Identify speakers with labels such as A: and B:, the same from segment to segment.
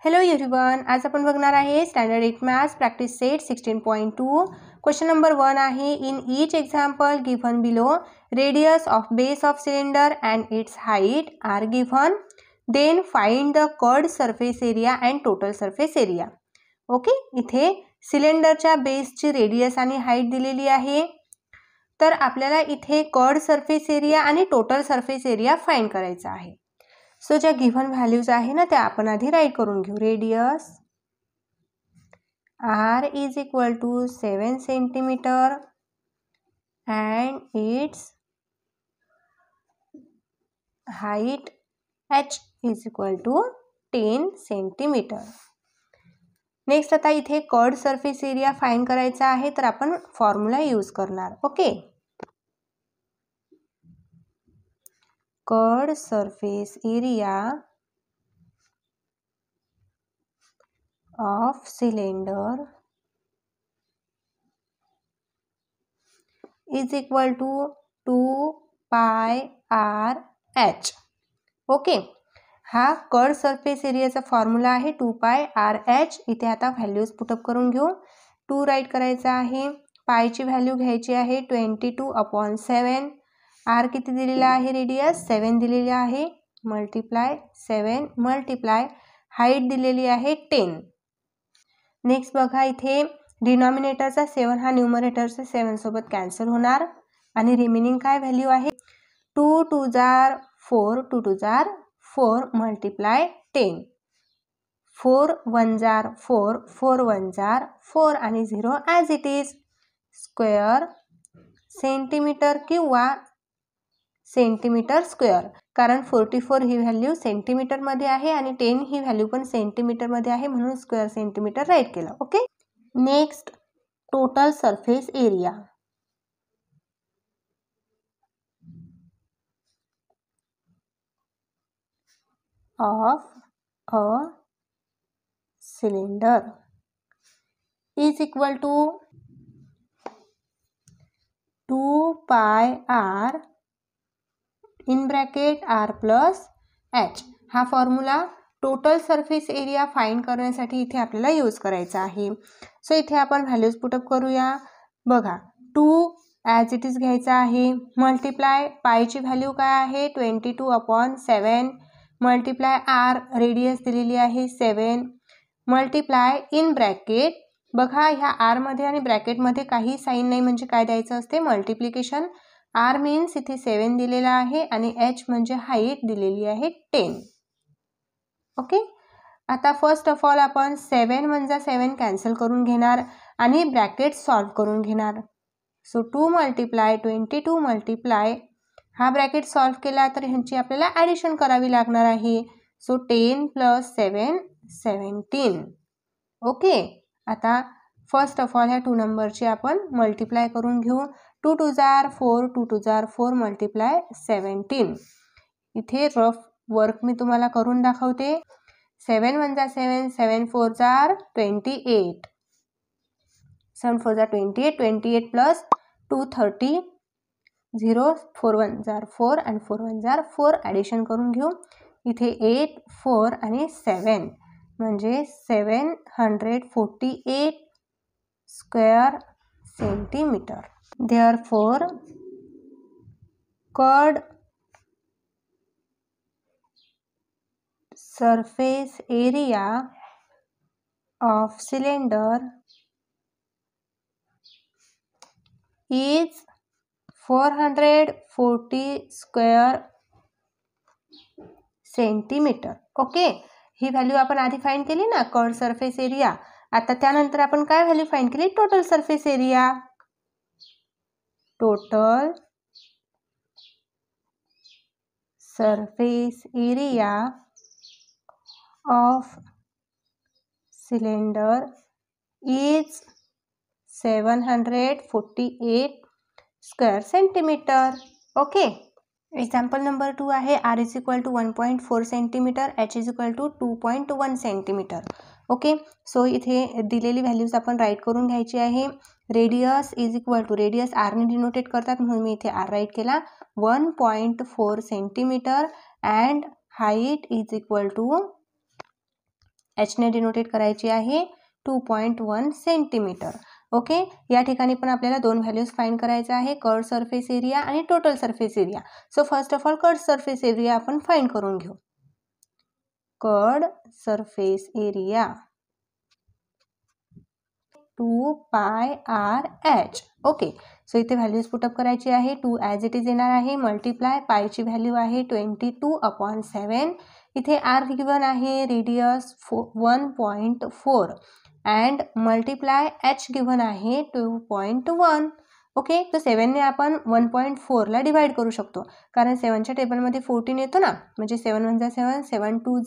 A: Hello everyone, आज आपण बघणार आहे standard 8 maths practice set 16.2. Question number 1 आहे. In each example given below radius of base of cylinder and its height are given, then find the curved surface area and total surface area. Okay, इथे सिलेंडरच्या बेसची radius आणि height दिलेली आहे. तर आपल्याला इथे कर्ड सरफेस एरिया आणि टोटल सरफेस एरिया फाइंड करायचा आहे. सो ज्या गिव्हन व्हॅल्यूज आहे ना त्या आपण आधी राईट करून घेऊ. Radius r is equal to 7 centimetre and its height h is equal to 10 centimetre. Next आता इथे कर्ड सरफेस एरिया फाइंड करायचा आहे, तर आपण फॉर्म्युला यूज करणार. Okay, curd surface area of cylinder is equal to 2 pi r h. Okay, हा curved surface एरियाचा formula आहे 2 pi r h. इथे आता व्हॅल्यूज पुटअप करून घेऊ. 2 राईट करायचा आहे, पायची व्हॅल्यू घ्यायची आहे 22/7. r किती दिलेला आहे, रेडियस 7 दिलेली आहे, मल्टिप्लाय 7 मल्टिप्लाय हाईट दिलेली आहे 10. नेक्स्ट बघा, इथे डिनॉमिनेटरचा 7 हा न्यूमरेटरचा 7 सोबत कॅन्सल होणार आणि रिमेनिंग काय व्हॅल्यू आहे 2 2 जार 4 2 2 जार 4 मल्टिप्लाय 10. 4 1 जार 4 4 1 जार 4 आणि 0 as it is. Square centimeter किंवा सेंटीमीटर स्क्वेअर, कारण 44 ही व्हॅल्यू सेंटीमीटरमध्ये आहे आणि 10 ही व्हॅल्यू पण सेंटीमीटरमध्ये आहे, म्हणून स्क्वेअर सेंटीमीटर राईट केलं. Okay, next total surface area. Of a cylinder is equal to 2 pi r in bracket r plus h. हा formula total surface area find करण्यासाठी इथे आपल्याला यूज करायचा आहे. सो इथे आपण व्हॅल्यूज पुटअप करूया. बघा, 2 ॲज इट इज घ्यायचा आहे, मल्टिप्लाय पायची व्हॅल्यू काय आहे 22/7 मल्टिप्लाय r रेडियस दिलेली आहे 7 मल्टिप्लाय इन ब्रॅकेट. बघा, ह्या r मध्ये आणि ब्रॅकेटमध्ये काही साईन नाही, म्हणजे काय द्यायचं असते, मल्टिप्लिकेशन. r मीन्स इथे 7 दिलेला आहे आणि h म्हणजे हाईट दिलेली आहे 10. ओके, आता फर्स्ट ऑफ ऑल आपण 7 म्हणजे 7 कॅन्सल करून घेणार आणि ब्रॅकेट सॉल्व करून घेणार. सो 2 मल्टिप्लाय 22 मल्टिप्लाय हा ब्रॅकेट सॉल्व केला तर ह्यांची आपल्याला ॲडिशन करावी लागणार आहे. So 10 plus 7 17. ओके, आता फर्स्ट ऑफ ऑल ह्या 2 नंबरची आपण मल्टिप्लाय करून घेऊ. 2 2 जार 4 2 2 जार 4 मल्टिप्लाय 17. इथे रफ वर्क मी तुम्हाला करून दाखवते. 7 1 जार 7 7 4 जार 28 7 4 जार 28 28 प्लस 2 30 0 4 1 जार 4 आणि 4 1 जार 4 ॲडिशन करून घेऊ. इथे 8 4 आणि 7 म्हणजे 748 square centimetre. Therefore, curd surface area of cylinder is 440 square centimeter. Okay, he value आपण आधी फाइंड केली ना, कर्ड सरफेस एरिया. आता त्यानंतर आपण काय व्हॅल्यू फाइंड केली, total surface area. Total surface area of cylinder is 748 square centimetre. Okay, example number 2 आहे. r is equal to 1.4 centimeter, h is equal to 2.1 centimeter. Okay, so इथे दिलेली values आपण write करून घ्यायची आहे. Radius is equal to, radius आरने denote करतात म्हणून मी इथे आर राईट केला, 1.4 centimeter and height is equal to एचने डिनोटेड करायची आहे 2.1 सेंटीमीटर. ओके, या ठिकाणी पण आपल्याला दोन व्हॅल्यूज फाइंड करायचं आहे, कर्व्ड सरफेस एरिया आणि total surface area. So first of all curved surface area आपण फाइंड करून घेऊ. Curved surface area 2 pi r h. Okay, so इथे व्हॅल्यूज पुटअप करायची आहे. 2 ॲज इट इज येणार आहे, मल्टिप्लाय पायची व्हॅल्यू आहे 22/7. इथे आर गिवन आहे radius 1.4 and multiply H given आहे 2.1. ओके, तर 7ने आपण 1.4ला डिवाइड करू शकतो, कारण 7च्या टेबलमध्ये 14 येतो ना, म्हणजे 7 1 7, 7 2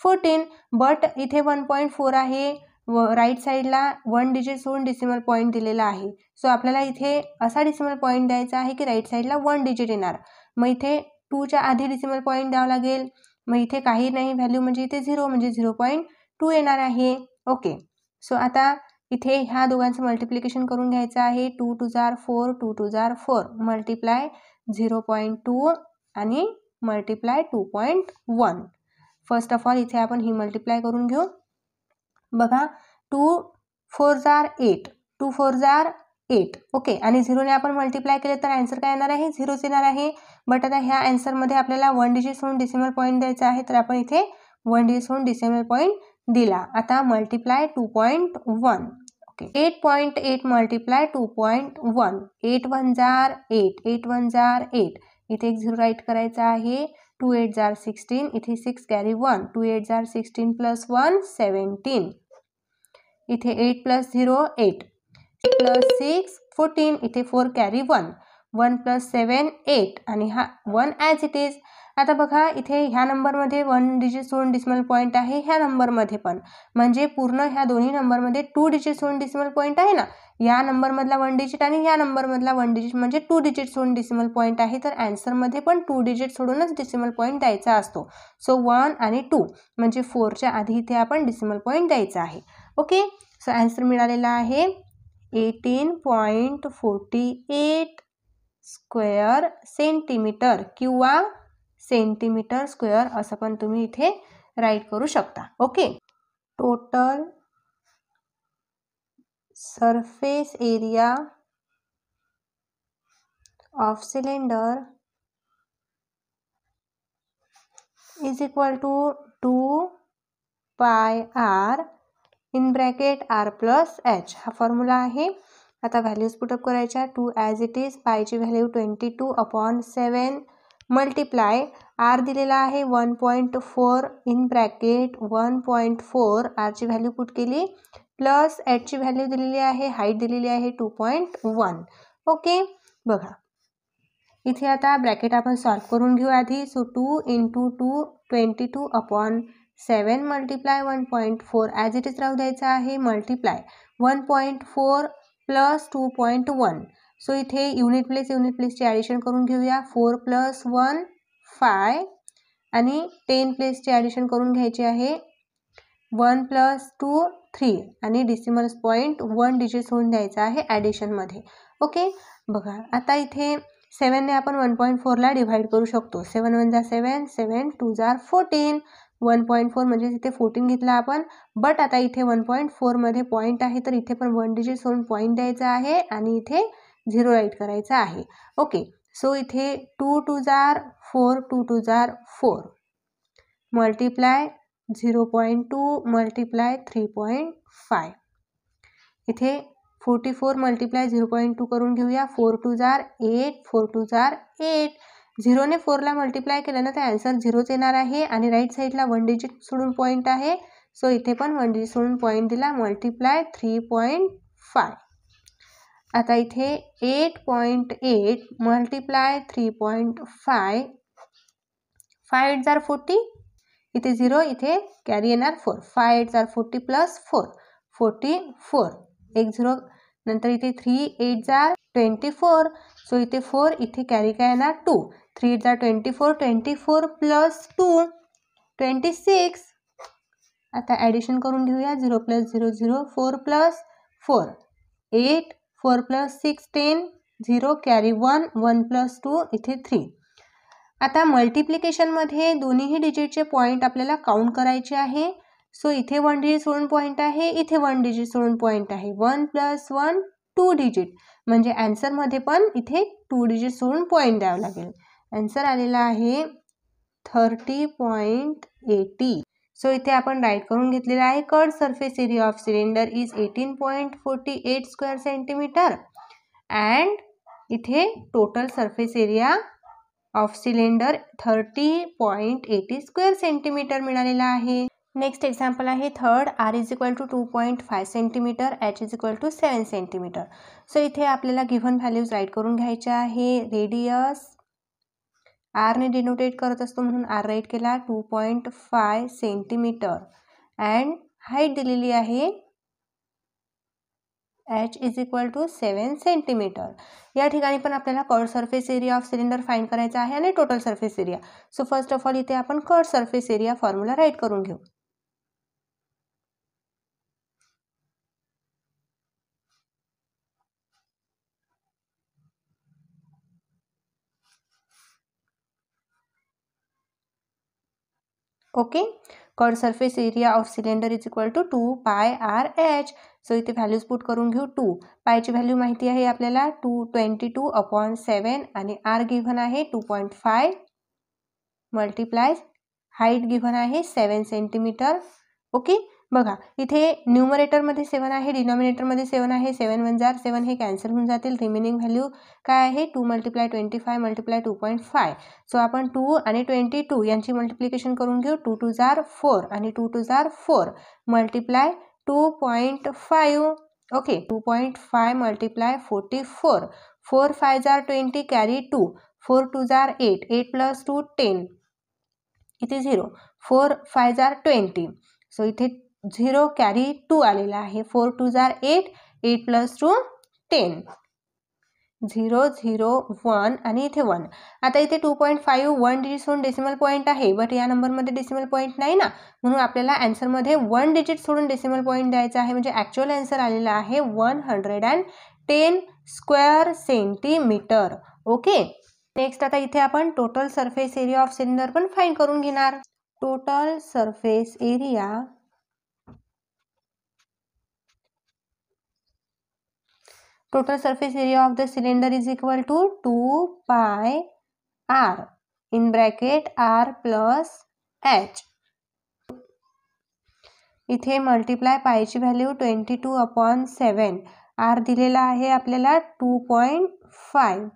A: 14. बट इथे 1.4 आहे, राईट साईडला 1 डिजिट सोडून डेसिमल पॉईंट दिलेला आहे. सो आपल्याला इथे असा डेसिमल पॉईंट द्यायचा आहे की राईट साईडला 1 डिजिट येणार. मग इथे 2च्या आधी डेसिमल पॉईंट द्यावं लागेल. मग इथे काही नाही व्हॅल्यू, म्हणजे इथे 0 म्हणजे 0.2 येणार आहे. ओके, सो आता इथे ह्या दोघांचं मल्टिप्लिकेशन करून घ्यायचं आहे. 2 2 4, 2 2 4, मल्टिप्लाय 0.2 आणि मल्टिप्लाय 2.1. फर्स्ट ऑफ ऑल इथे आपण ही मल्टिप्लाय करून घेऊ. बघा, 2 4 8, 2 4 8. ओके, आणि 0ने आपण मल्टिप्लाय केले तर आन्सर काय येणार आहे, 0च येणार आहे. बट आता ह्या आन्सरमध्ये आपल्याला 1 डिजिट सोडून डेसिमल पॉईंट द्यायचा आहे, तर आपण इथे 1 डिजिट सोडून डेसिमल पॉईंट दिला. आता मल्टिप्लाय 2.1. Okay, 8.8 multiply 2.1. 8 1 8, 8 1 8. इथे एक 0 राईट करायचा आहे. 2 8 16, इथे 6 कॅरी 1. 2 8 16 प्लस 1 17. इथे 8 प्लस 0 8, प्लस 6 14, इथे 4 कॅरी 1. 1 प्लस 7 8 आणि हा 1 ॲज इट इज. आता बघा, इथे ह्या नंबरमध्ये 1 डिजिट सोडून डेसिमल पॉईंट आहे, ह्या नंबरमध्ये पण, म्हणजे पूर्ण ह्या दोन्ही नंबरमध्ये 2 डिजिट सोडून डेसिमल पॉईंट आहे ना. या नंबरमधला 1 डिजिट आणि या नंबरमधला 1 डिजिट, म्हणजे 2 डिजिट सोडून डेसिमल पॉईंट आहे. तर आन्सरमध्ये पण 2 डिजिट सोडूनच डेसिमल पॉईंट द्यायचा असतो. सो 1 आणि 2, म्हणजे 4च्या आधी इथे आपण डेसिमल पॉईंट द्यायचा आहे. ओके, सो आन्सर मिळालेला आहे 18.48 स्क्वेअर सेंटीमीटर किंवा सेंटीमीटर स्क्वेअर असं पण तुम्ही इथे राईट करू शकता. Okay, total surface area of cylinder is equal to 2 pi r in bracket r plus h. हा फॉर्म्युला आहे. आता व्हॅल्यूज पुटअप करायच्या. 2 ॲज इट इज, पायची व्हॅल्यू 22/7 मल्टिप्लाय आर दिलेला आहे 1.4 इन ब्रॅकेट 1.4, आरची व्हॅल्यू पुट केली, प्लस एचची व्हॅल्यू दिलेली आहे, हाईट दिलेली आहे 2.1. ओके, बघा इथे आता ब्रॅकेट आपण सॉल्व करून घेऊ आधी. So 2 × 2 22/7 multiply 1.4 as it is राहू द्यायचा आहे, मल्टिप्लाय 1.4 प्लस 2.1. सो इथे युनिट प्लेसची ॲडिशन करून घेऊया. 4 + 1 5 आणि 10 प्लेसची ॲडिशन करून घ्यायची आहे. 1 + 2 3 आणि डेसिमल पॉईंट 1 डिजिट सोडून द्यायचा आहे ॲडिशनमध्ये. ओके, बघा आता इथे 7ने आपण 1.4ला डिव्हाइड करू शकतो. 7 1 7, 7 2 14. 1.4 म्हणजे इथे 14 घेतला आपण. बट आता इथे 1.4 मध्ये पॉईंट आहे, तर इथे पण 1 डिजिट सोडून पॉईंट द्यायचा आहे आणि इथे 0 राईट करायचा आहे. ओके, सो इथे 2 2 4, 2 2 4 मल्टिप्लाय 0.2 मल्टिप्लाय 3.5. इथे 44 मल्टिप्लाय 0.2 करून घेऊया. 4 2 8, 4 2 8. 0ने 4ला मल्टिप्लाय केलं ना तर आन्सर 0च येणार आहे आणि राईट साईडला 1 डिजिट सोडून पॉईंट आहे. सो इथे पण 1 डिजिट सोडून पॉईंट दिला, मल्टिप्लाय 3.5. आता इथे 8.8 मल्टिप्लाय 3.5, 5 8 40, इथे 0, इथे कॅरी येणार 4. 5 8 40 प्लस 4 44. एक 0 नंतर इथे 3 8 24. सो इथे 4, इथे कॅरी काय येणार 2. 3 8 24, 24 प्लस 2 26. आता ॲडिशन करून घेऊया. 0 + 0 0, 4 + 4 8, 4 + 6 10, 0 कॅरी 1, 1 + 2 इथे 3. आता मल्टिप्लिकेशनमध्ये दोन्हीही डिजिटचे पॉईंट आपल्याला काउंट करायचे आहे. सो इथे 1 डिजिट सोडून पॉईंट आहे, इथे 1 डिजिट सोडून पॉईंट आहे. 1 + 1 2 डिजिट, म्हणजे आन्सरमध्ये पण इथे 2 डिजिट सोडून पॉईंट द्यावं लागेल. आन्सर आलेला आहे 30.80. सो इथे आपण राईट करून घेतलेला आहे. Curved surface area of cylinder is 18.48 square centimeter and इथे total surface area of cylinder 30.80 square centimeter मिळालेला आहे. नेक्स्ट एक्झाम्पल आहे third. R is equal to 2.5 centimeter, H is equal to 7 centimeter. So इथे आपल्याला given values right करून घ्यायच्या आहे. Radius R ने डिनोटेट करत असतो म्हणून R राईट केला 2.5 सेंटीमीटर अँड हाईट दिलेली आहे H is equal to 7 centimetre. या ठिकाणी पण आपल्याला curved surface area of cylinder find करायचा आहे आणि total surface area. So first of all इथे आपण curved surface area formula write करून घेऊ. Okay, curved surface area of cylinder is equal to 2πRH. So इथे व्हॅल्यूज पुट करून घेऊ. 2 पायची व्हॅल्यू माहिती आहे आपल्याला 222/7 आणि R गिव्हन आहे 2.5 मल्टिप्लाय हाईट गिव्हन आहे 7 सेंटीमीटर. ओके, बघा इथे न्यूमरेटरमध्ये 7 आहे, डिनॉमिनेटरमध्ये 7 आहे. 7 × 1 = 7 हे कॅन्सल होऊन जातील. रिमेनिंग व्हॅल्यू काय आहे 2 × 25 × 2.5. सो आपण 2 आणि 22 यांची मल्टिप्लिकेशन करून घेऊ. 2 × 2 = 4 आणि 2 × 2 = 4 मल्टिप्लाय 2.5. Okay, 2.5 multiply 44. 4 × 5 = 20 कॅरी 2. 4 × 2 = 8. 8 + 2 10. इथे 0. 4 × 5 = 20. सो इथे 0 कॅरी 2 आलेला आहे. 4 × 2 = 8. 8 + 2 10. 0 0 1 आणि इथे 1. आता इथे 2.5 1 डिजिट सोडून डेसिमल पॉईंट आहे, बट या नंबरमध्ये डेसिमल पॉईंट नाही ना, म्हणून आपल्याला आन्सरमध्ये 1 डिजिट सोडून डेसिमल पॉईंट द्यायचा आहे. म्हणजे ॲक्च्युअल आन्सर आलेला आहे 110 स्क्वेअर सेंटीमीटर. ओके, नेक्स्ट आता इथे आपण total surface area of cylinder पण फाइंड करून घेणार. Total surface area of the cylinder is equal to 2πr in bracket R plus H. इथे मल्टिप्लाय पायची व्हॅल्यू 22/7. R दिलेला आहे आपल्याला 2.5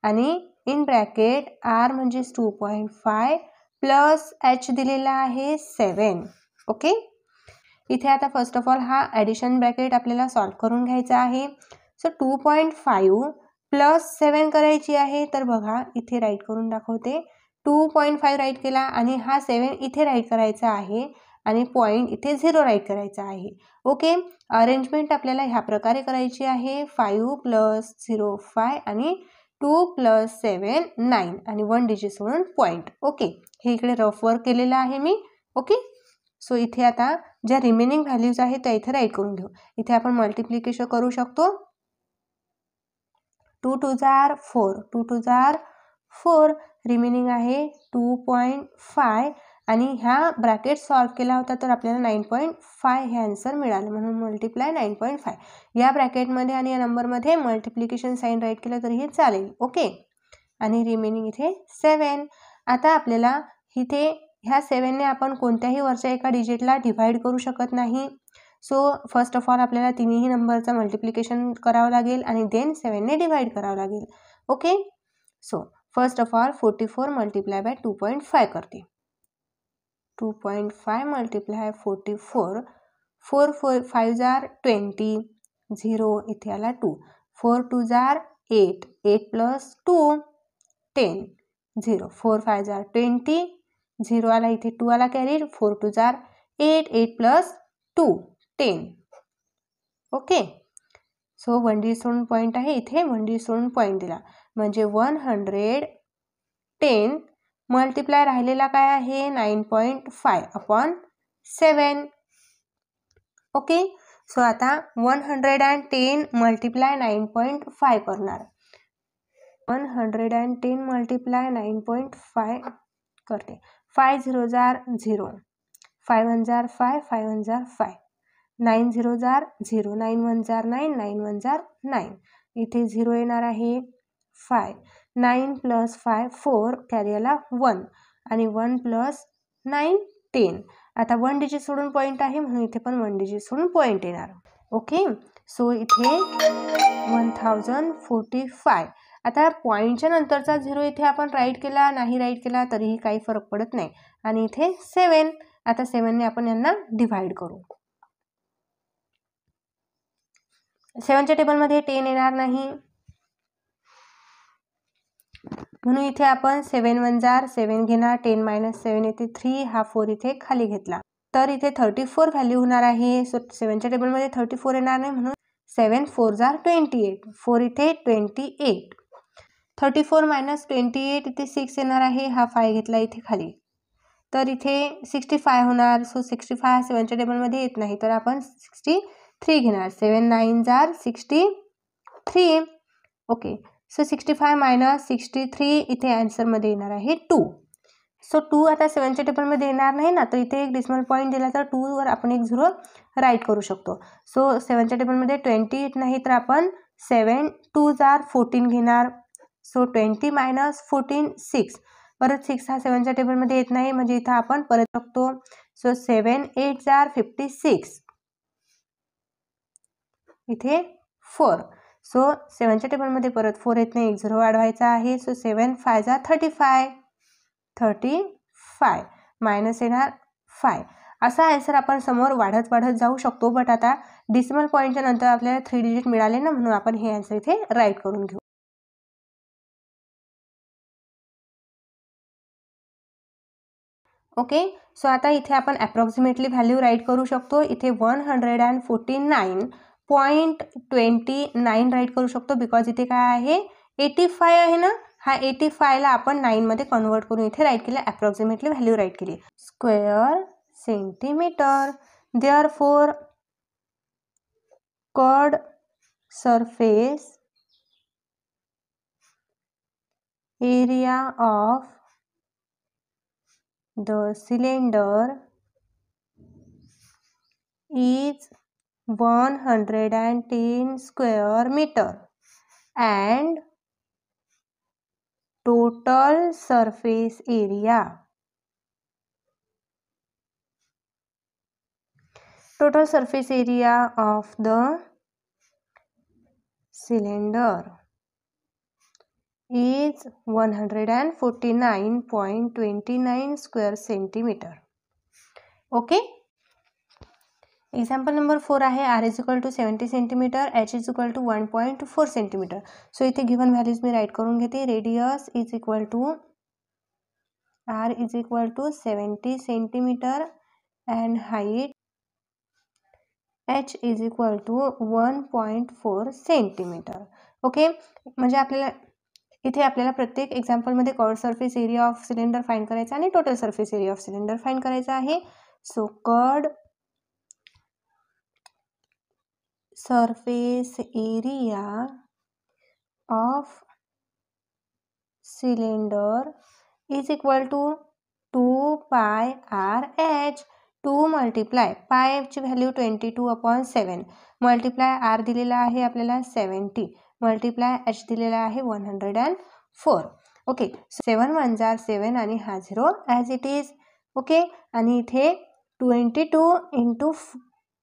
A: आणि इन ब्रॅकेट R म्हणजेच 2.5 प्लस H दिलेला आहे 7. ओके, इथे आता फर्स्ट ऑफ ऑल हा ॲडिशन ब्रॅकेट आपल्याला सॉल्व करून घ्यायचा आहे. सो 2.5 प्लस 7 करायची आहे. तर बघा इथे राईट करून दाखवते. 2.5 राईट केला आणि हा 7 इथे राईट करायचा आहे आणि पॉईंट इथे 0 राईट करायचा आहे. ओके, अरेंजमेंट आपल्याला ह्या प्रकारे करायची आहे. 5 + 0 5 आणि 2 + 7 9 आणि 1 डिजिट सोडून पॉईंट. ओके, हे इकडे रफ वर्क केलेलं आहे मी. ओके, सो इथे आता ज्या रिमेनिंग व्हॅल्यूज आहेत त्या इथे राईट करून घेऊ. इथे आपण मल्टिप्लिकेशन करू शकतो. 2 × 2 = 4. 2 × 2 = 4. रिमेनिंग आहे 2.5 आणि ह्या ब्रॅकेट सॉल्व केला होता तर आपल्याला 9.5 हे आन्सर मिळालं, म्हणून मल्टिप्लाय 9.5. या ब्रॅकेटमध्ये आणि या नंबरमध्ये मल्टिप्लिकेशन साईन राईट केलं तरीही चालेल. ओके, आणि रिमेनिंग इथे 7. आता आपल्याला इथे ह्या 7ने आपण कोणत्याही वरच्या एका डिजिटला डिव्हाइड करू शकत नाही. सो फर्स्ट ऑफ ऑल आपल्याला तिन्ही नंबरचं मल्टिप्लिकेशन करावं लागेल आणि देन 7ने डिव्हाइड करावं लागेल. Okay, so first of all 44 multiply by 2.5 करते. 2.5 मल्टिप्लाय 44. 4 4 5 = 20. 0 इथे आला 2. 4 × 2 = 8. 8 + 2 10. 0 4 5 = 20. 0 आला इथे 2 आला कॅरी. 4 × 2 = 8. 8 + 2 10. ओके, सो 1 डिजिट सोडून पॉईंट आहे, इथे 1 डिजिट सोडून पॉईंट दिला म्हणजे 110 मल्टिप्लाय राहिलेला काय आहे 9.5/7. ओके, सो आता 110 मल्टिप्लाय 9.5 करणार. 110 मल्टिप्लाय 9.5 करते. 5 0 = 0. 5 1 जार 5, 5 1 जार 5, 9 0 जार 0, 9 1 जार 9, 9 1 जार 9, इथे 0 येणार आहे 5, 9 + 5 4, कॅरी आला 1 आणि 1 + 9 10. आता 1 डिजिट सोडून पॉईंट आहे म्हणून इथे पण 1 डिजिट सोडून पॉईंट येणार. ओके, सो इथे 1045. आता पॉईंटच्या नंतरचा 0 इथे आपण राईट केला नाही राईट केला तरीही काही फरक पडत नाही. आणि इथे 7. आता 7ने आपण यांना डिव्हाइड करू. 7च्या टेबलमध्ये 10 येणार नाही म्हणून इथे आपण 7 1 जार 7 घेणार. 10 - 7 येते 3, हा 4 इथे खाली घेतला तर इथे 34 व्हॅल्यू होणार आहे. सो 7च्या टेबलमध्ये 34 येणार नाही म्हणून 7 4 जार 28, 4 इथे 28. 34 - 28 इथे 6 येणार आहे, हा 5 घेतला इथे खाली तर इथे 65 होणार. सो 65 7च्या टेबलमध्ये येत नाही तर आपण 63 घेणार. 7 9 जार 63. ओके, सो 65 - 63 इथे आन्सरमध्ये येणार आहे 2. सो 2 आता 7च्या टेबलमध्ये येणार नाही ना तर इथे एक डेसिमल पॉईंट दिला तर 2 वर आपण एक 0 राईट करू शकतो. सो 7च्या टेबलमध्ये 20 येत नाही तर आपण 7 2 जार 14 घेणार. सो 20 - 14 6, परत 6 हा 7च्या टेबलमध्ये येत नाही म्हणजे इथं आपण परत शकतो. सो 7 8 जार 56, इथे 4. सो 7च्या टेबलमध्ये परत 4 येत नाही, एक 0 वाढवायचा आहे. सो 7 5 जार 35, 35 मायनस येणार 5. असा आन्सर आपण समोर वाढत वाढत जाऊ शकतो. बट आता डेसिमल पॉईंटच्या नंतर आपल्याला 3 डिजिट मिळाले ना म्हणून आपण हे आन्सर इथे राईट करून घेऊ. ओके, सो आता इथे आपण अप्रॉक्सिमेटली व्हॅल्यू राईट करू शकतो. इथे 149.29 राईट करू शकतो बिकॉज इथे काय आहे 85 आहे ना. हा 85ला आपण 9मध्ये कन्वर्ट करून इथे राईट केलं, अप्रॉक्सिमेटली व्हॅल्यू राईट केली. Square centimetre. Therefore curd surface area of the cylinder is 110 square meter and total surface area of the cylinder is 149.29 square centimeter. Okay, example number 4 आहे. r = 70 centimeter, h = 1.4 centimeter. So इथे given values मी write करून घेते. Radius r = 70 centimeter and height h = 1.4 centimeter. Okay, म्हणजे आपल्याला प्रत्येक एक्झाम्पलमध्ये curved surface area of cylinder find करायचा आणि total surface area of cylinder find करायचा आहे. So curved surface area of cylinder is equal to 2 pi RH. 2 multiply पायची value 22/7 multiply r दिलेला आहे आपल्याला 70 मल्टिप्लाय h दिलेला आहे 104. ओके, 7 1 जार 7 आणि हा 0 ॲज इट इज. ओके, आणि इथे 22 ×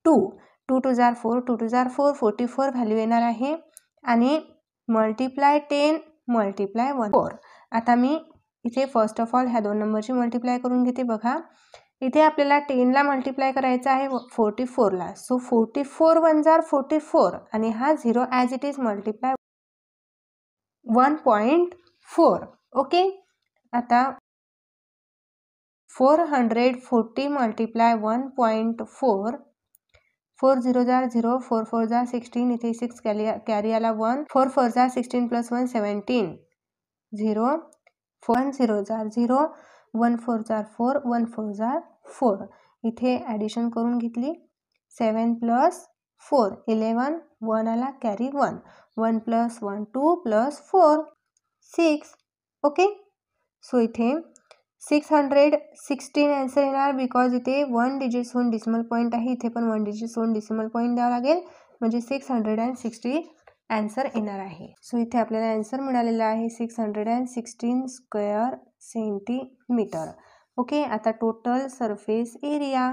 A: 2, 2 2 जार 4, 2 2 जार 4, 44 व्हॅल्यू येणार आहे आणि मल्टिप्लाय 10 मल्टिप्लाय 1. आता मी इथे फर्स्ट ऑफ ऑल ह्या 2 नंबरची मल्टिप्लाय करून घेते. बघा इथे आपल्याला 10ला मल्टिप्लाय करायचा आहे 44ला. सो 44 1 जार 44 आणि हा 0 as it is multiply 1.4. Okay, आता 440 मल्टिप्लाय 1.4, 4 0 जार 0, 4 4 जार 16, इथे 6 कॅरी आला 1, 4 4 जार 16 + 1 17, 0 1 0 जार 0, 1 4 जार 4, 1 4 जार 4. इथे ॲडिशन करून घेतली 7 + 4 11, 1 आला कॅरी 1, 1 + 1 2 + 4 6. ओके, सो इथे 616 आन्सर येणार, बिकॉज इथे 1 डिजिट सोडून डिसिमल पॉईंट आहे, इथे पण 1 डिजिट सोडून डिसिमल पॉईंट द्यावा लागेल, म्हणजे 660 आन्सर येणार आहे. सो इथे आपल्याला आन्सर मिळालेला आहे 616 स्क्वेअर सेंटीमीटर. ओके, आता total surface area.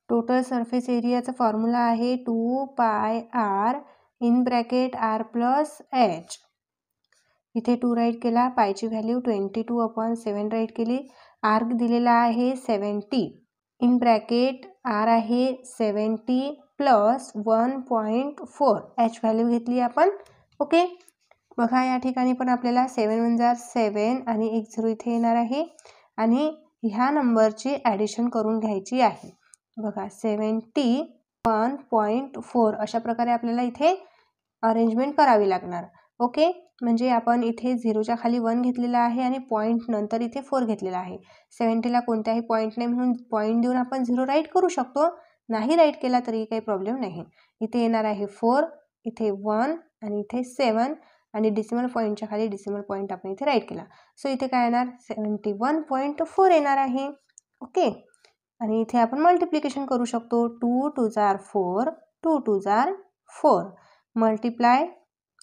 A: Total surface एरियाचा फॉर्म्युला आहे 2 pi r in bracket r plus h. इथे 2 राईट केला, पायची व्हॅल्यू 22/7 राईट केली, आर दिलेला आहे 70, इन ब्रॅकेट आर आहे 70 प्लस 1.4, एच व्हॅल्यू घेतली आपण. ओके, बघा या ठिकाणी पण आपल्याला 7 × 7 आणि 1 0 इथे येणार आहे आणि ह्या नंबरची ॲडिशन करून घ्यायची आहे. बघा 71.4 अशा प्रकारे आपल्याला इथे अरेंजमेंट करावी लागणार. ओके, म्हणजे आपण इथे 0च्या खाली 1 घेतलेला आहे आणि पॉईंट नंतर इथे 4 घेतलेला आहे. 70ला कोणत्याही पॉईंट नाही म्हणून पॉईंट देऊन आपण 0 राईट करू शकतो, नाही राईट केला तरी काही प्रॉब्लेम नाही. इथे येणार आहे 4, इथे 1 आणि इथे 7 आणि डिसिमल पॉईंटच्या खाली डिसिमल पॉईंट आपण इथे राईट केला. सो इथे काय येणार 71.4 येणार आहे. ओके, आणि इथे आपण मल्टिप्लिकेशन करू शकतो. 2 2 4 2 2 4 मल्टिप्लाय,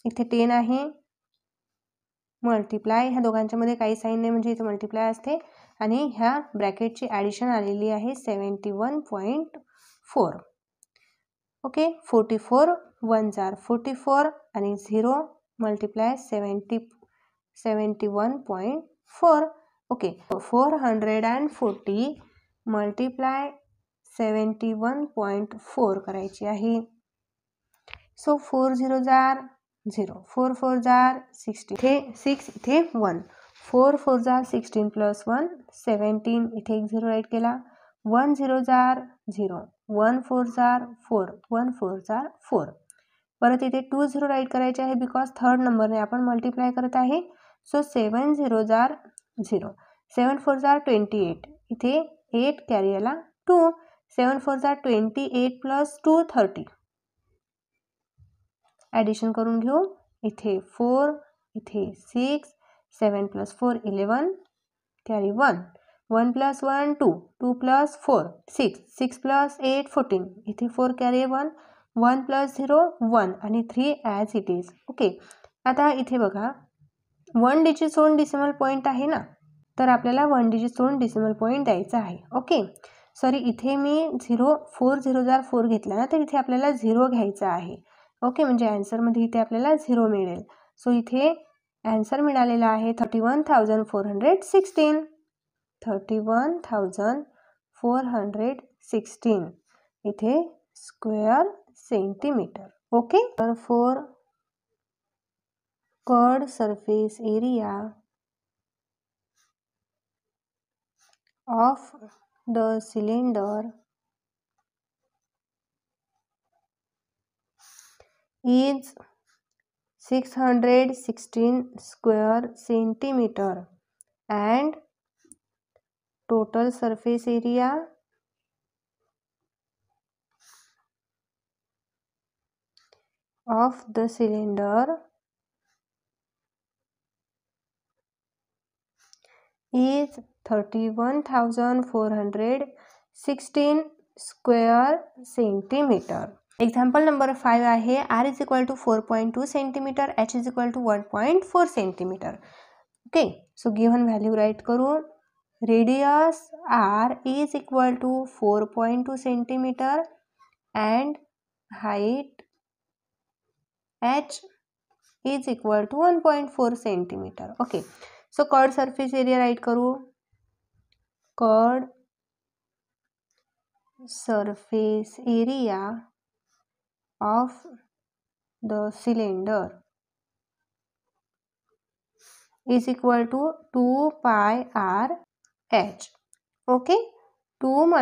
A: इथे 10 आहे, मल्टिप्लाय, ह्या दोघांच्या मध्ये काही साईन नाही म्हणजे इथे मल्टिप्लाय असते आणि ह्या ब्रॅकेटची ॲडिशन आलेली आहे 71.4. ओके, 44 1 44 आणि 0 मल्टिप्लाय 71.4. ओके, 440 मल्टिप्लाय 71.4 करायची आहे. सो 4 0 0, 4 4 16, इथे 6 इथे 1, 4 4 16 प्लस 1 17, इथे एक 0 राईट केला, 1 0 0, 1 4 4, 1 4 4. परत इथे 2 0 राईट करायचे आहे बिकॉज थर्ड नंबरने आपण मल्टिप्लाय करत आहे. सो 7 0 0, 7 4 28, इथे 8 कॅरी आला 2, 7 4 28 प्लस 2 30. ॲडिशन करून घेऊ, इथे 4, इथे 6, 7 + 4 11, कॅरी 1, 1 + 1 2, 2 + 4 6, 6 + 8 14, इथे 4 कॅरी 1, 1 + 0 1 आणि 3 ॲज इट इज. ओके, आता इथे बघा 1 डिजिट सोडून डिसिमल पॉईंट आहे ना, तर आपल्याला 1 डिजिट सोडून डिसिमल पॉईंट द्यायचा आहे. ओके, सॉरी इथे मी 4 0 4 घेतला ना, तर इथे आपल्याला 0 घ्यायचा आहे. ओके, म्हणजे ॲन्सरमध्ये इथे आपल्याला 0 मिळेल. सो इथे ॲन्सर मिळालेला आहे 31,416. 31,416 इथे स्क्वेअर सेंटीमीटर. ओके, तर for curd surface area of the cylinder is 616 square centimeter and total surface area of the cylinder is 31,416 square centimeter. Example number 5 आहे, r is equal to 4.2 centimeter, h is equal to 1.4 centimeter. Okay, so given value write करू. Radius r is equal to 4.2 centimeter and height h is equal to 1.4 centimeter. Okay, so curved surface area write करू. Curved surface area of the cylinder is equal to 2 pi r h. Okay, 2 ×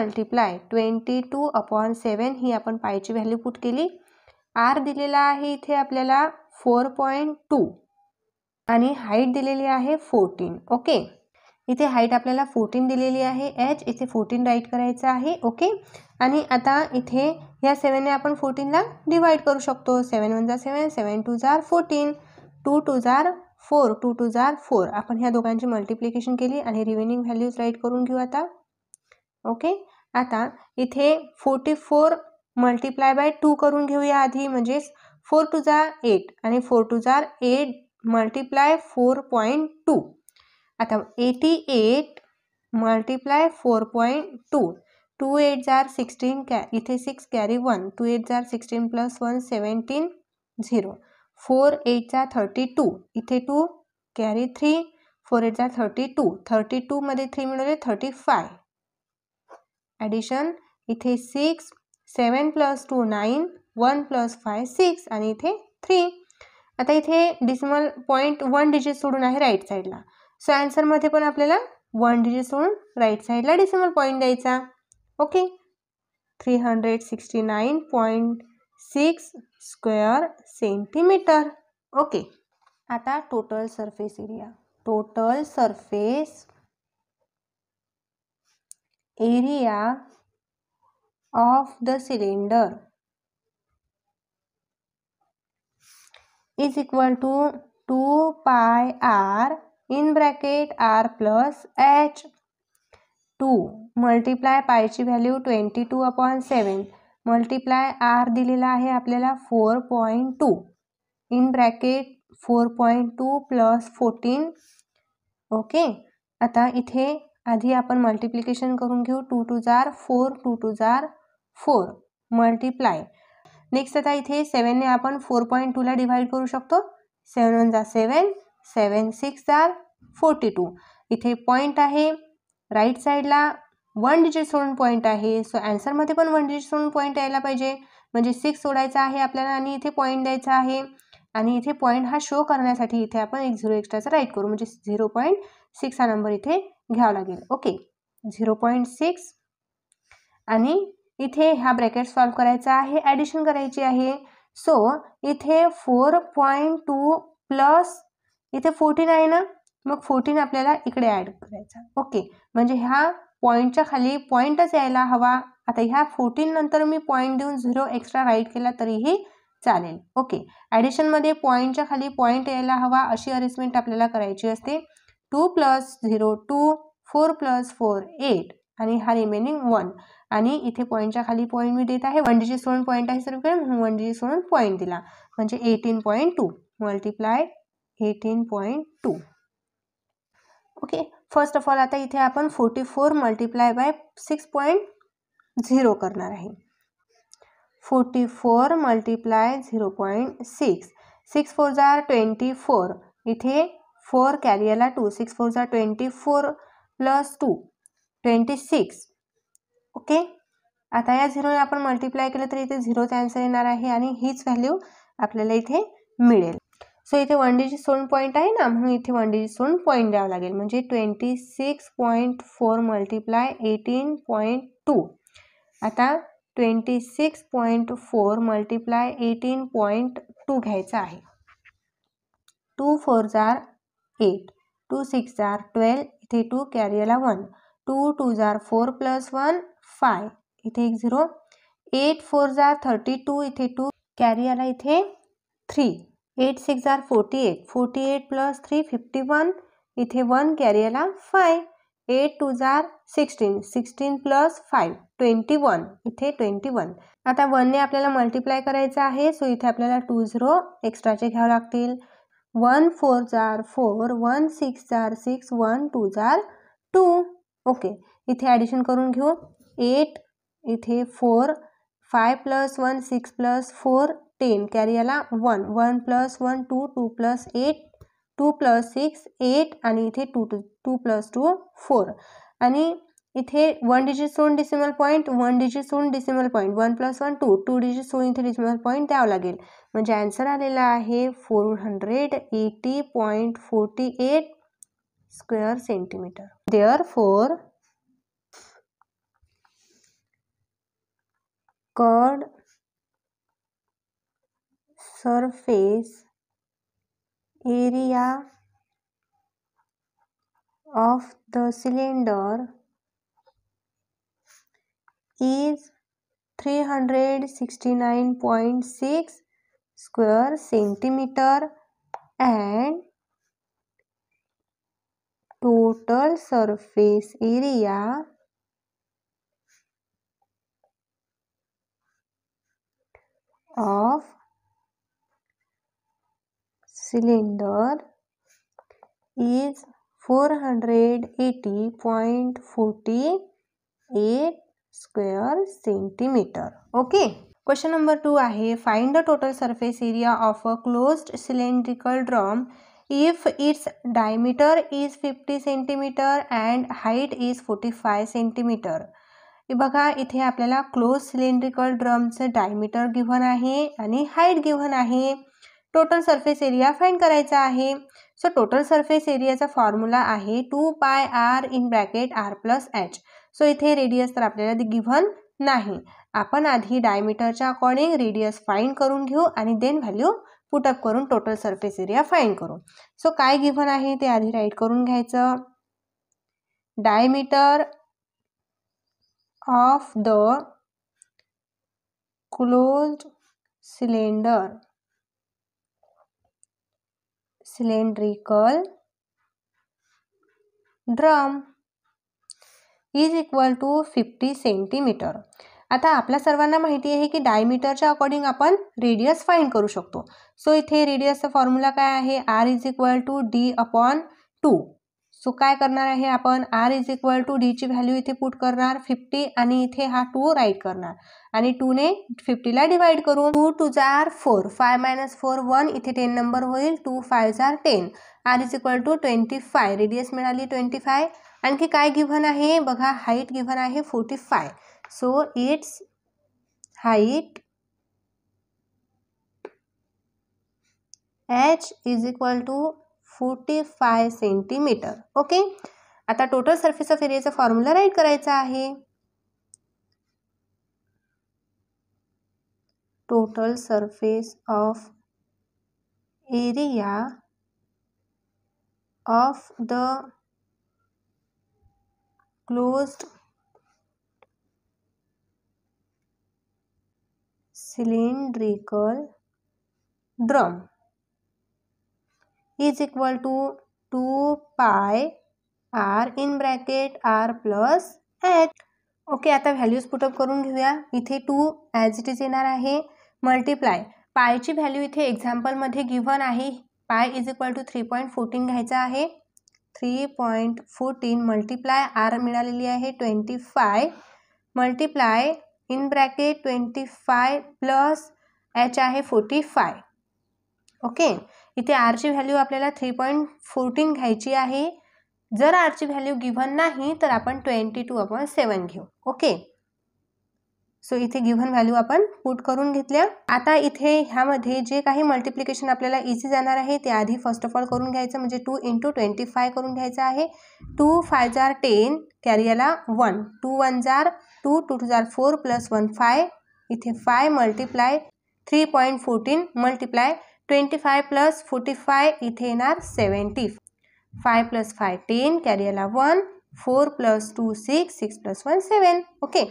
A: 22/7 ही आपण पायची value put केली. r दिलेला आहे इथे आपल्याला 4.2 आणि height दिलेली आहे 14. ओके, इथे हाईट आपल्याला 14 दिलेली आहे, h इथे 14 राईट करायचं आहे. ओके, आणि आता इथे या 7ने आपण 14ला डिवाइड करू शकतो. 7 × 1 7, 7 × 2 14, 2 × 2 4 2 2 जार 4. आपण ह्या दोघांची मल्टिप्लिकेशन केली आणि रिमेनिंग व्हॅल्यूज राईट करून घेऊ आता. ओके, आता इथे 44 मल्टिप्लाय बाय 2 करून घेऊया आधी, म्हणजे 4 2 जार 8 आणि 4 2 जार 8 मल्टिप्लाय 4.2. आता 88 मल्टिप्लाय 4.2. 2 8 जार 16 इथे 6 कॅरी 1. 2 8 जार 16 प्लस 1 17 0. 4 8 जार 32 इथे 2 कॅरी 3. 4 8 जार 32. 32 मध्ये 3 मिळवले 35. ॲडिशन इथे 6 7 प्लस 2 9 1 प्लस 5 6 आणि इथे 3. आता इथे डिसिमल पॉईंट 1 डिजिट सोडून आहे राईट साईडला. सो आन्सरमध्ये पण आपल्याला 1 डिजिट सोडून राईट साईडला डिसिमल पॉईंट द्यायचा. Okay, 369.6 square centimetre. ओके, आता total surface area. Total surface area of the cylinder is equal to 2 pi r in bracket r plus h. 2 multiply पायची व्हॅल्यू 22/7 मल्टिप्लाय r दिलेला आहे आपल्याला 4.2 in bracket 4.2 plus 14. Okay, आता इथे आधी आपण multiplication करून घेऊ. 2 2 जार 4 2 2 जार 4 मल्टिप्लाय. नेक्स्ट आता इथे 7 ने आपण 4.2 ला डिवाइड करू शकतो. 7 1 जार 7 7 6 जार 42. इथे पॉईंट आहे राईट साईडला 1 डिजिट सोडून पॉईंट आहे. सो आन्सरमध्ये पण 1 डिजिट सोडून पॉईंट यायला पाहिजे, म्हणजे 6 सोडायचा आहे आपल्याला आणि इथे पॉईंट द्यायचा आहे. आणि इथे पॉईंट हा शो करण्यासाठी इथे आपण एक 0 एक्स्ट्राचा राईट करू, म्हणजे 0.6 हा नंबर इथे घ्यावा लागेल. ओके, 0.6 आणि इथे हा ब्रॅकेट सॉल्व करायचा आहे, ॲडिशन करायची आहे. सो इथे 4.2 प्लस इथे 14 आहे ना, मग 14 आपल्याला इकडे ॲड करायचा. ओके, म्हणजे ह्या पॉईंटच्या खाली पॉईंटच यायला हवा. आता ह्या 14 नंतर मी पॉईंट देऊन 0 एक्स्ट्रा राईट केला तरीही चालेल. ओके, ॲडिशनमध्ये पॉईंटच्या खाली पॉईंट यायला हवा अशी अरेंजमेंट आपल्याला करायची असते. 2 प्लस 0 2 4 प्लस 4 8 आणि हा रिमेनिंग 1. आणि इथे पॉईंटच्या खाली पॉईंट मी देत आहे, 1 डिजिट सोडून पॉईंट आहे सर्वकडे, म्हणून 1 डिजिट सोडून पॉईंट दिला, म्हणजे 18.2 multiply 18.2. Okay, first of all आता इथे आपण 44 मल्टिप्लाय बाय 6.0 करणार आहे. 44 मल्टिप्लाय 0.6. 6 4 जार 24 इथे 4 कॅरी आला 2. 6 4 जार 24 प्लस 2 26. ओके, आता या 0 ने आपण मल्टिप्लाय केलं तर इथे 0च आन्सर येणार आहे आणि हीच व्हॅल्यू आपल्याला इथे मिळेल. सो इथे 1 डिजिट सोडून पॉईंट आहे ना, म्हणून इथे 1 डिजिट सोडून पॉईंट द्यावं लागेल, म्हणजे 26.4 मल्टिप्लाय 18.2. आता 26.4 मल्टिप्लाय 18.2 घ्यायचा आहे. 2 4 जार 8 2 6 जार 12 इथे 2 कॅरी आला 1. 2 2 जार 4 प्लस 1 5 इथे एक 0. 8 4 जार 32 इथे 2 कॅरी आला इथे 3. 8 6 जार 48 48 प्लस 3 51 इथे 1 कॅरी आला 5. 8 2 जार 16 16 प्लस 5 21 इथे 21. आता 1 ने आपल्याला मल्टिप्लाय करायचं आहे, सो इथे आपल्याला 2 0 एक्स्ट्राचे घ्यावे लागतील. 1 4 जार 4 1 6 जार 6 1 2 जार 2. ओके, इथे ॲडिशन करून घेऊ. 8 इथे 4 5 प्लस 1 6 प्लस 4 10 कॅरी आला 1 1 प्लस 1 2 2 प्लस 8 2 प्लस 6 8 आणि इथे 2 प्लस 2 4. आणि इथे 1 डिजिट सोडून डिसिमल पॉईंट 1 डिजिट सोडून डिसिमल पॉईंट 1 प्लस 1 2 2 डिजिट सोडून इथे डिसिमल पॉईंट द्यावं लागेल, म्हणजे आन्सर आलेला आहे 480.48 square centimetre. Therefore curved surface area of the cylinder is 369.6 square centimeter and total surface area of cylinder is 480.48 square centimeter. Okay. Question number 2 आहे, find the total surface area of a closed cylindrical drum if its diameter is 50 cm and height is 45 cm. बघा इथे आपल्याला close cylindrical ड्रमचं diameter given आहे आणि height given आहे. Total surface area find करायचा आहे. So total surface एरियाचा formula आहे 2πr in bracket r plus h. So इथे रेडियस तर आपल्याला गिव्हन नाही. आपण आधी डायमीटरच्या अकॉर्डिंग रेडियस फाइंड करून घेऊ आणि देन व्हॅल्यू पुटअप करून टोटल सरफेस एरिया फाइंड करू. सो काय गिव्हन आहे ते आधी राईट करून घ्यायचं. Diameter of the closed cylindrical drum is equal to 50 centimetre. आता आपल्या सर्वांना माहिती आहे की डायमीटरच्या अकॉर्डिंग आपण रेडियस फाइंड करू शकतो. सो इथे रेडियसचा फॉर्म्युला काय आहे, r is equal to d upon 2. सो काय करणार आहे आपण, r is equal to d ची व्हॅल्यू इथे पुट करणार 50 आणि इथे हा 2 राईट करणार आणि 2 ने 50 ला डिवाइड करू. 2 2 जार 4, 5 - 4 1, इथे 10 नंबर होईल. 2 5 जार 10. r is equal to 25. Radius मिळाली 25. आणखी काय गिव्हन आहे बघा, हाईट गिव्हन आहे 45. So it's height h is equal to 45 centimeter. Okay. आता टोटल सरफेस ऑफ एरियाचा फॉर्म्युला राईट करायचा आहे. Total surface of area of the closed cylindrical drum is equal to 2πr in bracket r plus h. Okay. आता values put up करून घेऊया. इथे 2 as it is येणार आहे. मल्टिप्लाय पायची व्हॅल्यू इथे एक्झाम्पलमध्ये गिव्हन आहे. पाय इज इक्वल टू 3.14 घ्यायचा आहे. 3.14 मल्टिप्लाय आर मिळालेली आहे 25 multiply in bracket 25 plus H आहे 45. ओके. इथे आरची व्हॅल्यू आपल्याला 3.14 घ्यायची आहे. जर आरची व्हॅल्यू गिव्हन नाही तर आपण 22/7 घेऊ. ओके. सो इथे गिव्हन व्हॅल्यू आपण पुट करून घेतल्या. आता इथे ह्यामध्ये जे काही मल्टिप्लिकेशन आपल्याला इझी जाणार आहे ते आधी फर्स्ट ऑफ ऑल करून घ्यायचं, म्हणजे 2 × 25 करून घ्यायचं आहे. 2 5 जार 10 कॅरियाला 1, 2 1 जार 2, 2 2 जार 4 प्लस 1 5. इथे 5 मल्टिप्लाय 3.14 मल्टिप्लाय 25 प्लस 45 इथे येणार 70. 5 plus 5 10 कॅरियाला 1, 4 plus 2 6, 6 plus 1 7. Okay.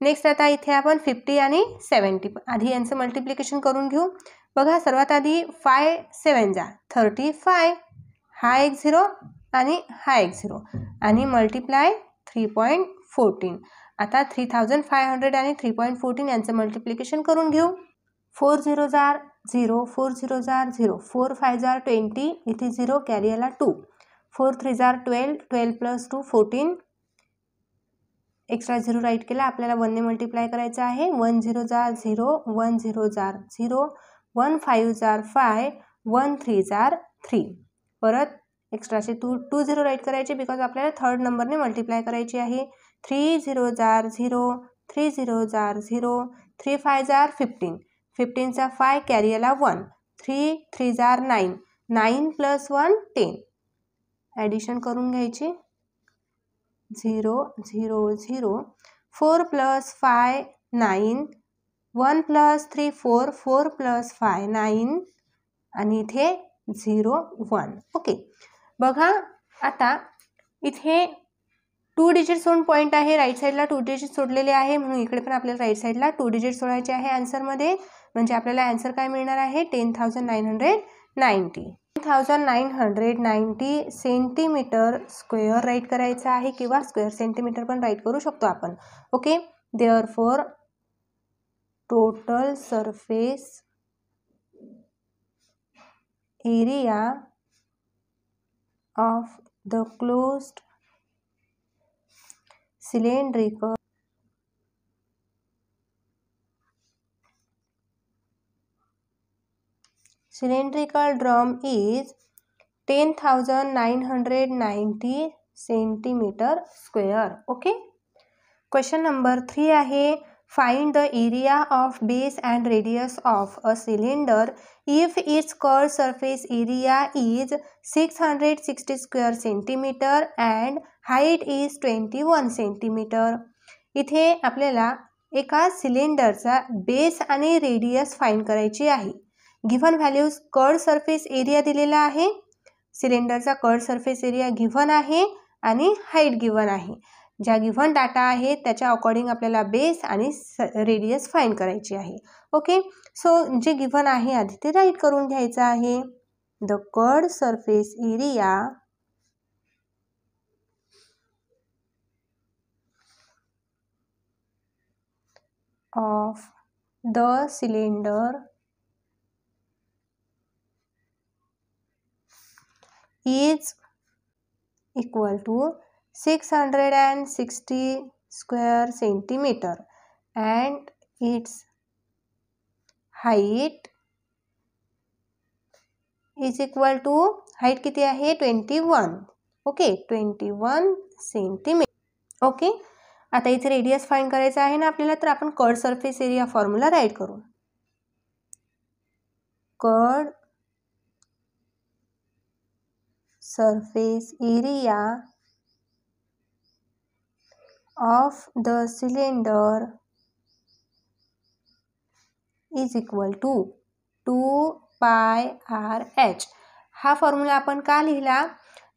A: Next आता इथे आपण 50 आणि 70 आधी यांचं मल्टिप्लिकेशन करून घेऊ. बघा सर्वात आधी 5 7 जा 35, हा एक 0 आणि हा एक 0 आणि मल्टिप्लाय 3.14. आता 3500 आणि 3.14 यांचं मल्टिप्लिकेशन करून घेऊ. 4 0 जार 0, 4 0 जार 0, 4 5 जार 20 इथे 0 कॅरियाला 2, 4 3 जार 12, 12 प्लस 2 14. एक्स्ट्रा 0 राईट केला. आपल्याला 1 ने मल्टिप्लाय करायचं आहे. 1 0 जार 0, 1 0 जार 0, 1 5 जार 5, 1 3 जार 3. परत एक्स्ट्राचे 2 0 राईट करायचे बिकॉज आपल्याला थर्ड नंबरने मल्टिप्लाय करायची आहे. 3 0 जार 0, 3 0 जार 0, 3 5 जार 15, 15चा 5 कॅरियाला 1, 3 3 जार 9, 9 प्लस 1 10. ॲडिशन करून घ्यायची. 0 0 0, 4 प्लस 5 9, 1 प्लस 3 4, 4 प्लस 5 9 आणि इथे 0 1. ओके. बघा आता इथे 2 डिजिट सोडून पॉईंट आहे. राईट साईडला 2 डिजिट सोडलेले आहे म्हणून इकडे पण आपल्याला राईट साईडला 2 डिजिट सोडायचे आहे आन्सरमध्ये. म्हणजे आपल्याला आन्सर काय मिळणार आहे 10,990. 1990 सेंटीमीटर स्क्वेअर राईट करायचं आहे किंवा स्क्वेअर सेंटीमीटर पण राईट करू शकतो आपण. Okay, therefore total surface area of the closed cylindrical drum is 10,990 centimeter square. Okay, question number 3 आहे, find the area of base and radius of a cylinder if its curved surface area is 660 square centimeter and height is 21 centimeter. इथे आपल्याला एका सिलेंडरचा base आणि radius find करायची आहे. Given values curved surface area दिलेला आहे, सिलेंडरचा कर्व्ड सरफेस एरिया गिव्हन आहे आणि हाईट गिव्हन आहे. ज्या गिव्हन डाटा आहे त्याच्या अकॉर्डिंग आपल्याला बेस आणि रेडियस फाइंड करायची आहे. ओके, सो जे गिव्हन आहे आधी ते राईट करून घ्यायचं आहे. The curved surface area of the cylinder is equal to 660 square centimeter and its height is equal to, height किती आहे 21. Okay, 21 centimetre. ओके, आता इथे रेडियस फाइंड करायचा आहे ना आपल्याला, तर आपण curved surface area formula write करू. Curved surface area of the cylinder is equal to 2 pi r h. हा फॉर्म्युला आपण का लिहिला,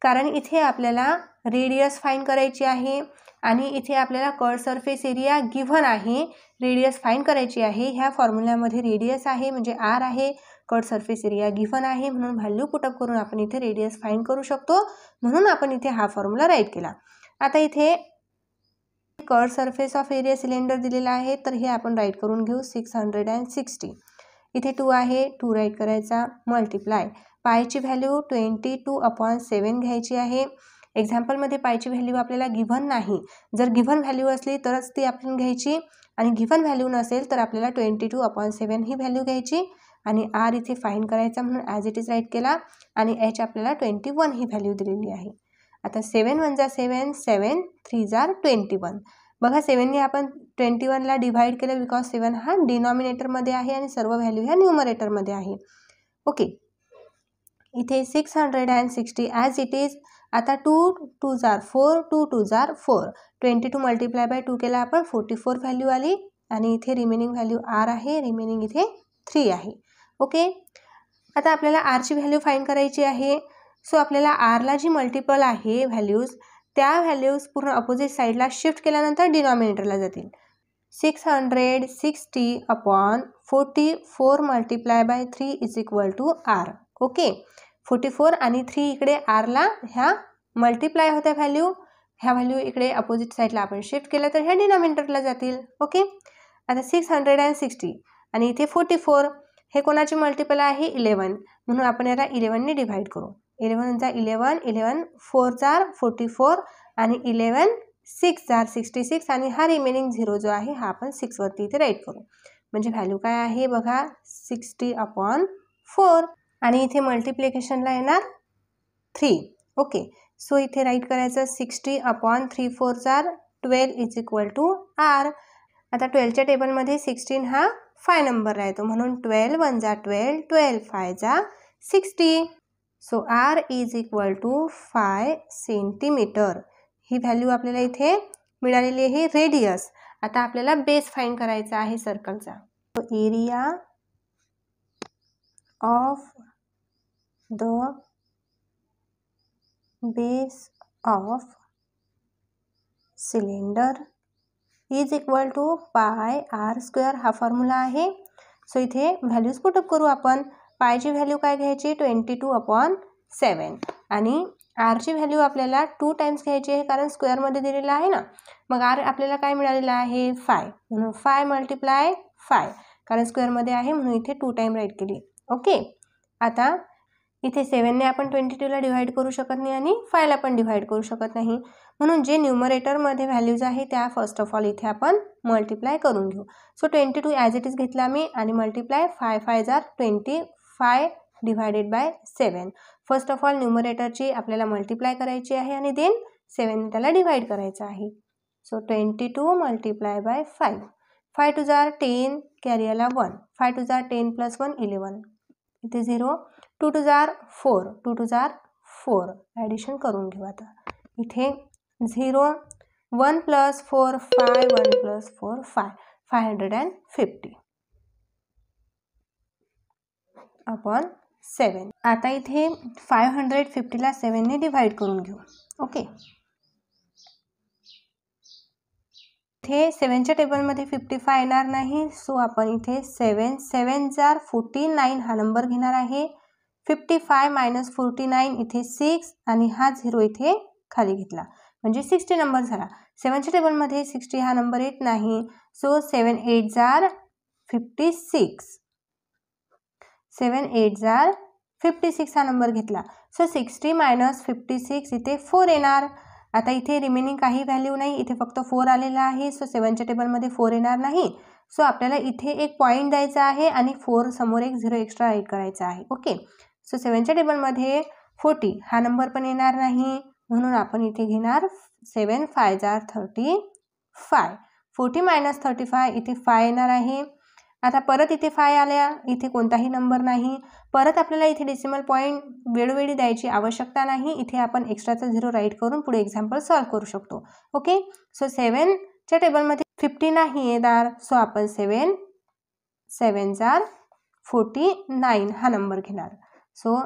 A: कारण इथे आपल्याला रेडियस फाइंड करायची आहे आणि इथे आपल्याला कर्व्ड सरफेस एरिया गिव्हन आहे, रेडियस फाइंड करायची आहे. ह्या फॉर्म्युल्यामध्ये रेडियस आहे म्हणजे r आहे, कर्व्ड सरफेस एरिया गिव्हन आहे म्हणून व्हॅल्यू पुटअप करून आपण इथे रेडियस फाइंड करू शकतो, म्हणून आपण इथे हा फॉर्म्युला राईट केला. आता इथे curved surface of area cylinder दिलेला आहे, तर हे आपण राईट करून घेऊ 660. इथे 2 आहे, 2 राईट करायचा, मल्टिप्लाय पायची व्हॅल्यू 22/7 घ्यायची आहे. एक्झाम्पलमध्ये पायची व्हॅल्यू आपल्याला गिव्हन नाही, जर गिव्हन व्हॅल्यू असली तरच ती आपण घ्यायची आणि गिव्हन व्हॅल्यू नसेल तर आपल्याला 22/7 ही व्हॅल्यू घ्यायची आणि r इथे फाइंड करायचा म्हणून ॲज इट इज राईट केला आणि h आपल्याला 21 ही व्हॅल्यू दिलेली आहे. आता 7 1 जा 7, 7 3 जा 21. बघा 7 ने आपण 21 ला डिवाइड केलं बिकॉज 7 हा डिनॉमिनेटरमध्ये आहे आणि सर्व व्हॅल्यू ह्या न्यूमरेटरमध्ये आहे. ओके, इथे 660 ॲज इट इज. आता 2 2 जा 4, 2 2 जा 4, 22 मल्टिप्लाय बाय 2 केला आपण 44 व्हॅल्यू आली आणि इथे रिमेनिंग व्हॅल्यू r आहे, रिमेनिंग इथे 3 आहे. ओके, आता आपल्याला r ची व्हॅल्यू फाइंड करायची आहे. सो आपल्याला r ला जी मल्टिपल आहे व्हॅल्यूज, त्या व्हॅल्यूज पूर्ण अपोजिट साईडला शिफ्ट केल्यानंतर डिनॉमिनेटरला जातील. 660/44 multiply by 3 is equal to r. Okay, 44 आणि 3 इकडे r ला ह्या मल्टिप्लाय होत्या व्हॅल्यू, ह्या व्हॅल्यू इकडे अपोजिट साईडला आपण शिफ्ट केलं तर ह्या डिनॉमिनेटरला जातील. ओके, आता 660 आणि इथे 44 हे कोणाचे मल्टिपल आहे 11, म्हणून आपण याला 11 ने डिवाइड करू. 11 जा 11, 11 4 जा 44 आणि 11 6 जा 66 आणि हा रिमेनिंग 0 जो आहे हा आपण 6 वरती इथे राईट करू. म्हणजे व्हॅल्यू काय आहे बघा 60/4 आणि इथे मल्टिप्लिकेशनला येणार 3. ओके, सो इथे राईट करायचं 60/3 4 जा 12 इज इक्वल टू r. आता 12च्या टेबलमध्ये 16 हा 5 नंबर राहतो म्हणून 12 1 जा 12, 12 5 जा 60. So r is equal to 5 centimetre. ही व्हॅल्यू आपल्याला इथे मिळालेली आहे रेडियस. आता आपल्याला बेस फाइंड करायचा आहे सर्कलचा. Area of the base of cylinder is equal to pi r square, हा फॉर्म्युला आहे. सो इथे व्हॅल्यूज पुटअप करू आपण. पायची व्हॅल्यू काय घ्यायची 22/7 आणि आरची व्हॅल्यू आपल्याला 2 टाइम्स घ्यायची आहे कारण स्क्वेअरमध्ये दिलेला आहे ना. मग आर आपल्याला काय मिळालेलं आहे 5 म्हणून 5 × 5 कारण स्क्वेअरमध्ये आहे म्हणून इथे 2 टाइम राईट केली. ओके. आता इथे 7ने आपण 22ला डिवाइड करू शकत नाही आणि 5ला पण डिवाइड करू शकत नाही म्हणून जे न्यूमरेटरमध्ये व्हॅल्यूज आहे त्या फर्स्ट ऑफ ऑल इथे आपण मल्टिप्लाय करून घेऊ. सो 22 ॲज इट इज घेतला मी आणि मल्टिप्लाय 5 5 जार 25 divided by 7. First of all न्यूमरेटरची आपल्याला मल्टिप्लाय करायची आहे आणि देन 7ने त्याला डिवाइड करायचं आहे. So 22 multiply by 5. 5 2 jar 10 carry आला 1. 5 2 जार 10 + 1 11 इथे 0. 2 2 जार 4 2 2 जार 4 ॲडिशन करून घेऊ. आता इथे 0 1 + 4 5 1 + 4 5 550 अपॉन 7. आता इथे 550ला 7ने डिवाइड करून घेऊ. ओके. इथे 7च्या टेबलमध्ये 55 येणार नाही सो आपण इथे 7 7 जार 49 हा नंबर घेणार आहे. 55 - 49 इथे 6 आणि हा 0 इथे खाली घेतला म्हणजे 60 नंबर झाला. 7च्या टेबलमध्ये 60 हा नंबर येत नाही सो 7 8 जार 56 7 8 जार 56 हा नंबर घेतला सो 60 - 56 इथे 4 येणार. आता इथे रिमेनिंग काही व्हॅल्यू नाही इथे फक्त 4 आलेला आहे सो 7च्या टेबलमध्ये 4 येणार नाही सो आपल्याला इथे एक पॉईंट द्यायचा आहे आणि 4 समोर एक 0 एक्स्ट्रा राईट करायचा आहे. ओके. सो 7च्या टेबलमध्ये 40 हा नंबर पण येणार नाही म्हणून आपण इथे घेणार 7 5 जार 35. 40 - 35 इथे 5 येणार आहे. आता परत इथे 5 आल्या इथे कोणताही नंबर नाही. परत आपल्याला इथे डेसिमल पॉईंट वेळोवेळी द्यायची आवश्यकता नाही. इथे आपण एक्स्ट्राचा 0 राईट करून पुढे एक्झाम्पल सॉल्व्ह करू शकतो. ओके. सो 7च्या टेबलमध्ये 50 नाही येणार सो आपण 7 7 जार 49 हा नंबर घेणार. सो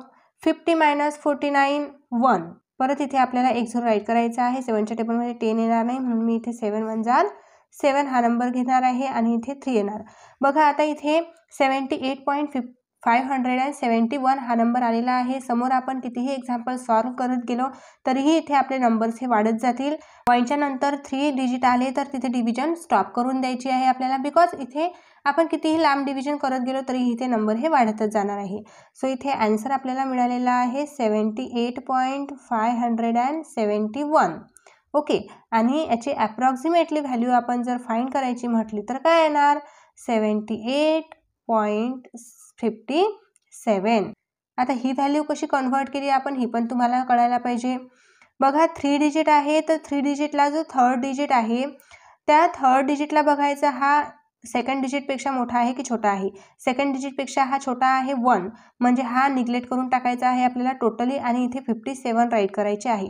A: 50 - 49 1. परत इथे आपल्याला एक 0 राईट करायचा आहे. 7च्या टेबलमध्ये 10 येणार नाही म्हणून मी इथे 7 1 जार 7 हा नंबर घेणार आहे आणि इथे 3 येणार. बघा आता इथे 78.571 हा नंबर आलेला आहे. समोर आपण कितीही एक्झाम्पल सॉल्व्ह करत गेलो तरीही इथे आपले नंबर्स हे वाढत जातील. पॉईंटच्या नंतर 3 डिजिट आले तर तिथे डिव्हिजन स्टॉप करून द्यायची आहे आपल्याला बिकॉज इथे आपण कितीही लांब डिव्हिजन करत गेलो तरी इथे नंबर हे वाढतच जाणार आहे. सो इथे आन्सर आपल्याला मिळालेला आहे 78.571. ओके. आणि याची ॲप्रॉक्सिमेटली व्हॅल्यू आपण जर फाइंड करायची म्हटली तर काय येणार 78.57. आता ही व्हॅल्यू कशी कन्व्हर्ट केली आपण ही पण तुम्हाला कळायला पाहिजे. बघा 3 डिजिट आहे तर 3 डिजिटला जो थर्ड डिजिट आहे त्या थर्ड डिजिटला बघायचा हा सेकंड डिजिटपेक्षा मोठा आहे की छोटा आहे. सेकंड डिजिटपेक्षा हा छोटा आहे 1 म्हणजे हा निग्लेक्ट करून टाकायचा आहे आपल्याला टोटली आणि इथे 57 राईट करायचे आहे.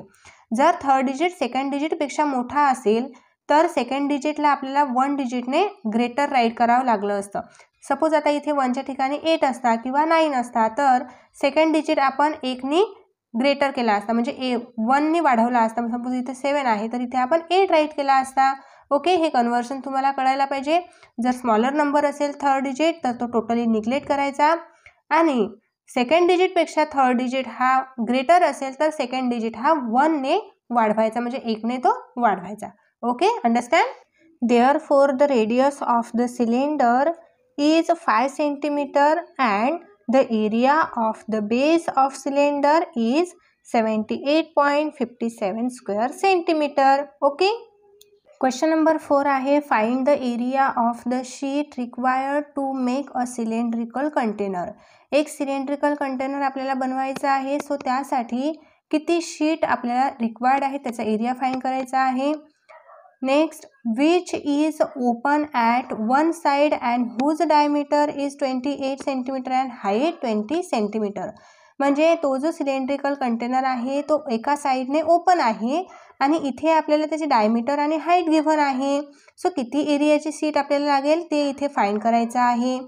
A: जर थर्ड डिजिट सेकंड डिजिटपेक्षा मोठा असेल तर सेकंड डिजिटला आपल्याला 1 डिजिटने ग्रेटर राईट करावं लागलं असतं. सपोज आता इथे 1च्या ठिकाणी 8 असता किंवा 9 असता तर सेकंड डिजिट आपण 1नी ग्रेटर केला असता म्हणजे 1नी वाढवला असता. सपोज इथे 7 आहे तर इथे आपण 8 राईट केला असता. ओके. हे कन्व्हर्शन तुम्हाला कळायला पाहिजे. जर स्मॉलर नंबर असेल थर्ड डिजिट तर तो टोटली निग्लेक्ट करायचा आणि सेकंड डिजिटपेक्षा थर्ड डिजिट हा ग्रेटर असेल तर सेकंड डिजिट हा 1ने वाढवायचा म्हणजे 1ने तो वाढवायचा. Okay. Understand. Therefore the radius of the cylinder is 5 cm and the area of the base of cylinder is 78.57 square centimeter. Okay. Question number 4 आहे find the area of the sheet required to make a cylindrical container. एक cylindrical container आपल्याला बनवायचा आहे so त्यासाठी किती sheet आपल्याला required आहे त्याचा एरिया फाइंड करायचा आहे. Next which is open at one side and whose diameter is 28 cm and height 20 cm. म्हणजे तो जो सिलेंड्रिकल कंटेनर आहे तो एका साईडने ओपन आहे आणि इथे आपल्याला त्याची डायमीटर आणि हाईट गिव्हन आहे. सो किती एरियाची शीट आपल्याला लागेल ते इथे फाइंड करायचं आहे.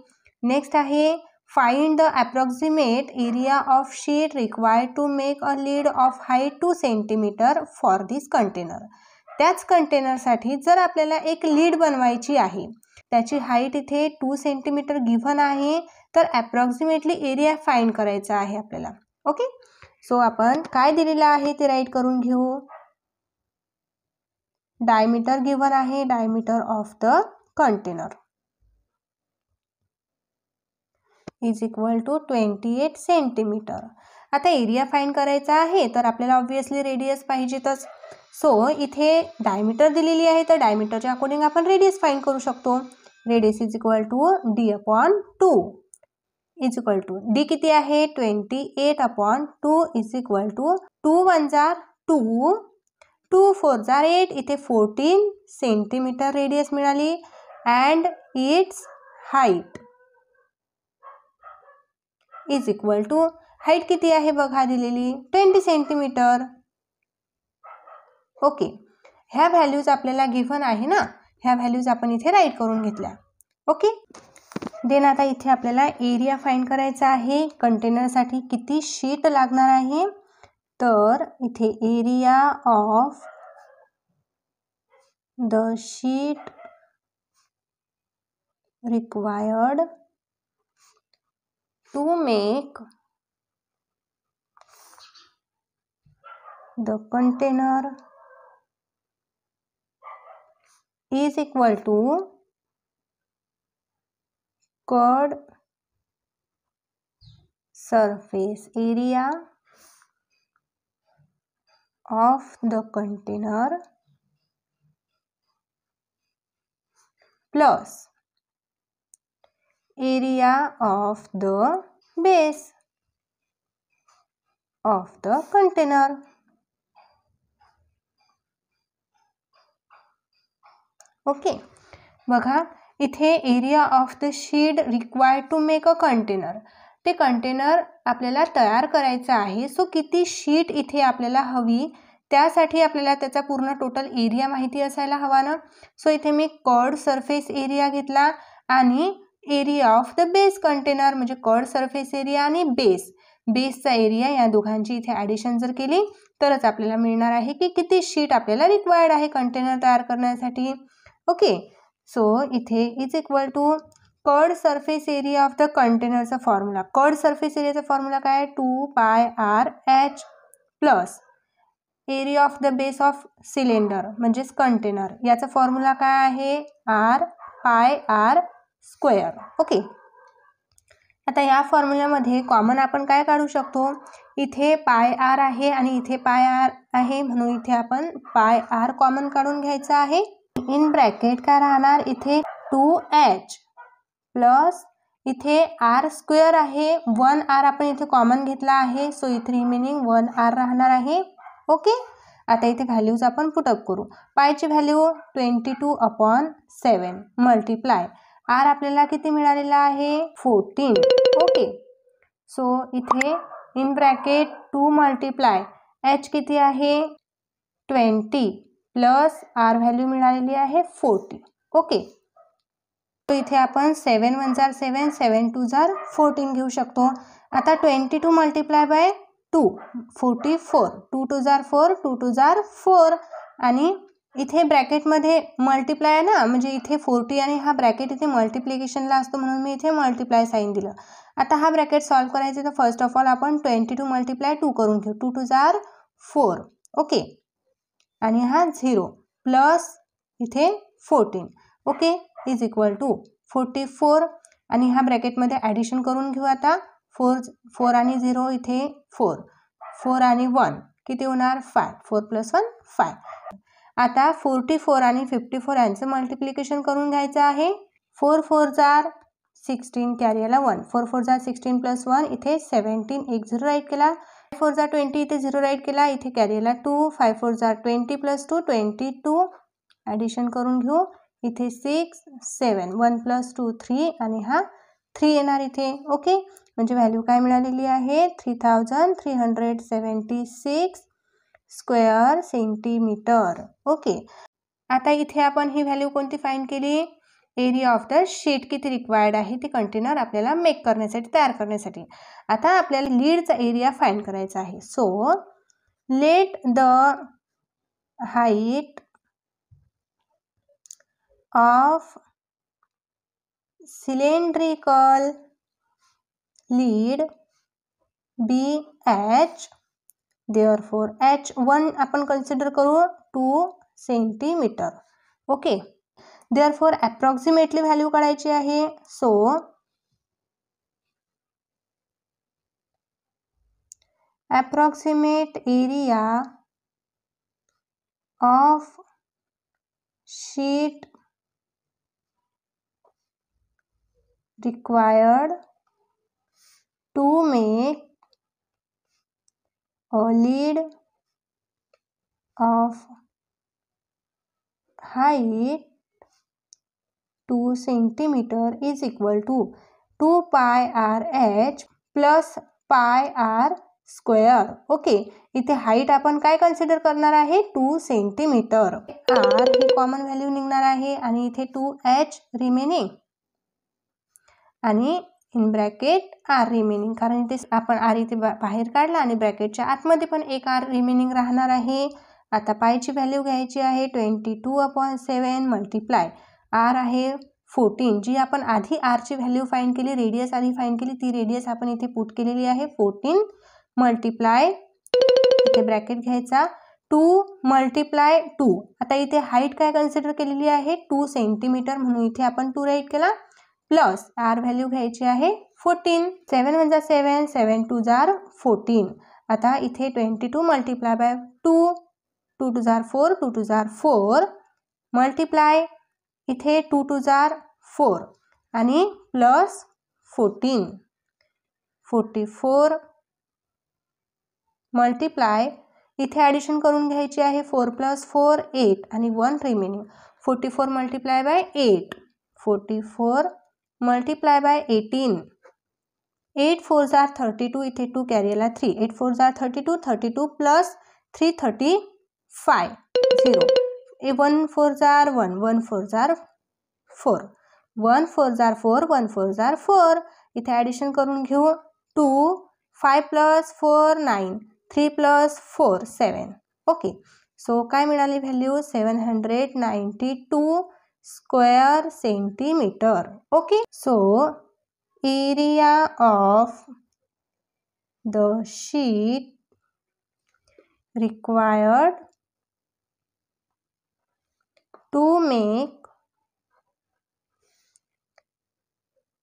A: नेक्स्ट आहे find the approximate area of sheet required to make a lid of height 2 cm for this container. त्याच कंटेनरसाठी जर आपल्याला एक लीड बनवायची आहे त्याची हाईट इथे 2 cm गिव्हन आहे तर ॲप्रॉक्सिमेटली एरिया फाइंड करायचा आहे आपल्याला. ओके, सो आपण काय दिलेलं आहे ते राईट करून घेऊ. डायमीटर गिवन आहे, diameter of the container is equal to 28 centimetre. आता एरिया फाइंड करायचा आहे तर आपल्याला ऑब्वियसली रेडियस पाहिजेतच. सो इथे डायमीटर दिलेली आहे तर डायमीटरच्या अकॉर्डिंग आपण रेडियस फाइंड करू शकतो. Radius is equal to d/2 is equal to d किती आहे 28/2 इज इक्वल टू 2 1 2 2 4 8 इथे 14 सेंटीमीटर रेडियस मिळाली. And its height is equal to height किती आहे बघा दिलेली 20 सेंटीमीटर. ओके, ह्या व्हॅल्यूज आपल्याला गिव्हन आहे ना, ह्या व्हॅल्यूज आपण इथे राईट करून घेतल्या. ओके, देन आता इथे आपल्याला एरिया फाइंड करायचा आहे. कंटेनरसाठी किती शीट लागणार आहे तर इथे area of the sheet required to make the container is equal to curved surface area of the container plus area of the base of the container. Okay, बघा इथे area of the sheet required to make a container, ते container आपल्याला तयार करायचं आहे. So किती sheet इथे आपल्याला हवी त्यासाठी आपल्याला त्याचा पूर्ण टोटल एरिया माहिती असायला हवा ना. सो इथे मी कर्व्ड सरफेस एरिया घेतला आणि area of the base container म्हणजे कर्व्ड सरफेस एरिया आणि बेसचा एरिया या दोघांची इथे ॲडिशन जर केली तरच आपल्याला मिळणार आहे की किती शीट आपल्याला रिक्वायर्ड आहे कंटेनर तयार करण्यासाठी. ओके, सो इथे is equal to curved surface area of the कंटेनरचा फॉर्म्युला. कर्व्ड सरफेस एरियाचा फॉर्म्युला काय 2πr/h plus area of the base of cylinder म्हणजेच कंटेनर, याचा फॉर्म्युला काय आहे r/r². ओके, आता या फॉर्म्युल्यामध्ये कॉमन आपण काय काढू शकतो, इथे πr आहे आणि इथे πr आहे म्हणून इथे आपण πr कॉमन काढून घ्यायचा आहे. इन ब्रॅकेट काय राहणार इथे 2h प्लस इथे r² आहे, 1r आपण इथे कॉमन घेतला आहे सो इथे रिमेनिंग 1r राहणार आहे. ओके, आता इथे व्हॅल्यूज आपण पुटअप करू. पायची व्हॅल्यू 22/7 मल्टिप्लाय r आपल्याला किती मिळालेला आहे 14. ओके, सो इथे इन ब्रॅकेट 2 मल्टिप्लाय h किती आहे 20 प्लस r व्हॅल्यू मिळालेली आहे 40. ओके, तो इथे आपण 7 1 7 7 2 14 घेऊ शकतो. आता 22 मल्टिप्लाय बाय 2 44 2 2 4 2 2 4 आणि इथे ब्रॅकेटमध्ये मल्टिप्लाय आहे ना म्हणजे इथे 40 आणि हा ब्रॅकेट इथे मल्टिप्लिकेशनला असतो म्हणून मी इथे मल्टिप्लाय साईन दिलं. आता हा ब्रॅकेट सॉल्व करायचा तर फर्स्ट ऑफ ऑल आपण 22 मल्टिप्लाय 2 करून घेऊ. 2 2 4. ओके, आणि हा 0 प्लस इथे 14. ओके, इज इक्वल टू 44 आणि ह्या ब्रॅकेटमध्ये ॲडिशन करून घेऊ. आता 4 आणि 0 इथे 4 आणि 1 किती होणार 5. 4 + 1 5. आता 44 आणि 54 यांचं मल्टिप्लिकेशन करून घ्यायचं आहे. 4 4 16 कॅरी आला 1. 4 4 16 + 1 इथे 17 एक 0 राईट केला. 4 20 इथे 0 राईट केला. इथे कॅरी आला 2. 5 4 20 + 2 22 ॲडिशन करून घेऊ. इथे 6 7 1 + 2 3 आणि हा 3 येणार इथे. ओके, म्हणजे व्हॅल्यू काय मिळालेली आहे 3376 स्क्वेअर सेंटीमीटर. ओके, आता इथे आपण ही व्हॅल्यू कोणती फाइंड केली एरिया ऑफ द शीट किती रिक्वायर्ड आहे ती कंटेनर आपल्याला मेक करण्यासाठी तयार करण्यासाठी. आता आपल्याला लीडचा एरिया फाइंड करायचा आहे. So let the height of cylindrical lead BH, therefore H1 आपण कन्सिडर करू 2 centimetre. Okay, therefore approximately value काढायची आहे. So approximate area of sheet required to make a lead of height 2 centimeter is equal to 2 pi r h plus pi r square. Okay, इथे height आपण काय consider करणार आहे 2 centimetre. R ही common value निघणार आहे आणि इथे 2h रिमेनिंग आणि इन ब्रॅकेट आर रिमेनिंग, कारण इथे आपण आर इथे बाहेर काढला आणि ब्रॅकेटच्या आतमध्ये पण एक आर रिमेनिंग राहणार आहे. आता पायची व्हॅल्यू घ्यायची आहे 22/7 मल्टिप्लाय आर आहे 14, जी आपण आधी आरची व्हॅल्यू फाइंड केली, रेडियस आधी फाइंड केली, ती रेडियस आपण इथे पुट केलेली आहे 14 मल्टिप्लाय इथे ब्रॅकेट घ्यायचा 2 मल्टिप्लाय 2. आता इथे हाईट काय कन्सिडर केलेली आहे 2 सेंटीमीटर, म्हणून इथे आपण 2 राईट केला प्लस आर व्हॅल्यू घ्यायची आहे 14. 7 म्हणजे 7, 7 2 जार 14. आता इथे 22 multiply by 2, 2 2 jar 4, 2 2 jar 4 multiply इथे 2 2 जार 4 आणि प्लस 14 44 मल्टिप्लाय इथे ॲडिशन करून घ्यायची आहे 4 + 4 8 आणि 1 remaining 44 multiply by 8 44 multiply by 18 8 4 जार 32 इथे 2 कॅरी आला 3 8 4 जार 32 32 प्लस 3 35 0 1 4 जार 1 1 4 जार 4 1 4 जार 4 1 4 जार 4 इथे ॲडिशन करून घेऊ 2 5 + 4 9 3 + 4 7. ओके, सो काय मिळाली value 792 square centimetre. Okay, so area of the sheet required to make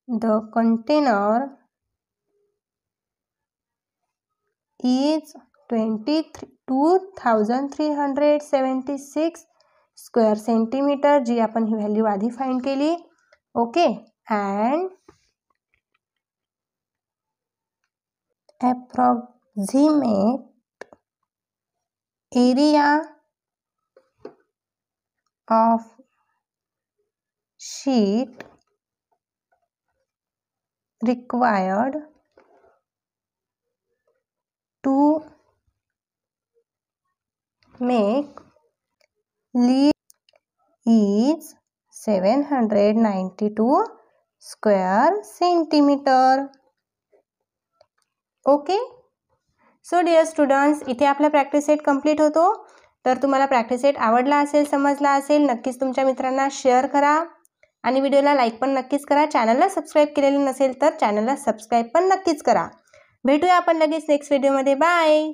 A: the container is 22,376 square centimetre, जी आपण ही व्हॅल्यू आधी फाइंड केली. Okay, and approximate area of sheet required to make lead is 792 square centimetre. Okay, so dear students, इथे आपला practice set complete होतो. तर तुम्हाला प्रॅक्टिस सेट आवडला असेल, समजला असेल, नक्कीच तुमच्या मित्रांना शेअर करा आणि व्हिडिओला लाईक पण नक्कीच करा. चॅनलला सबस्क्राईब केलेलं नसेल तर चॅनलला सबस्क्राईब पण नक्कीच करा. भेटूया आपण लगेच नेक्स्ट व्हिडिओमध्ये. बाय.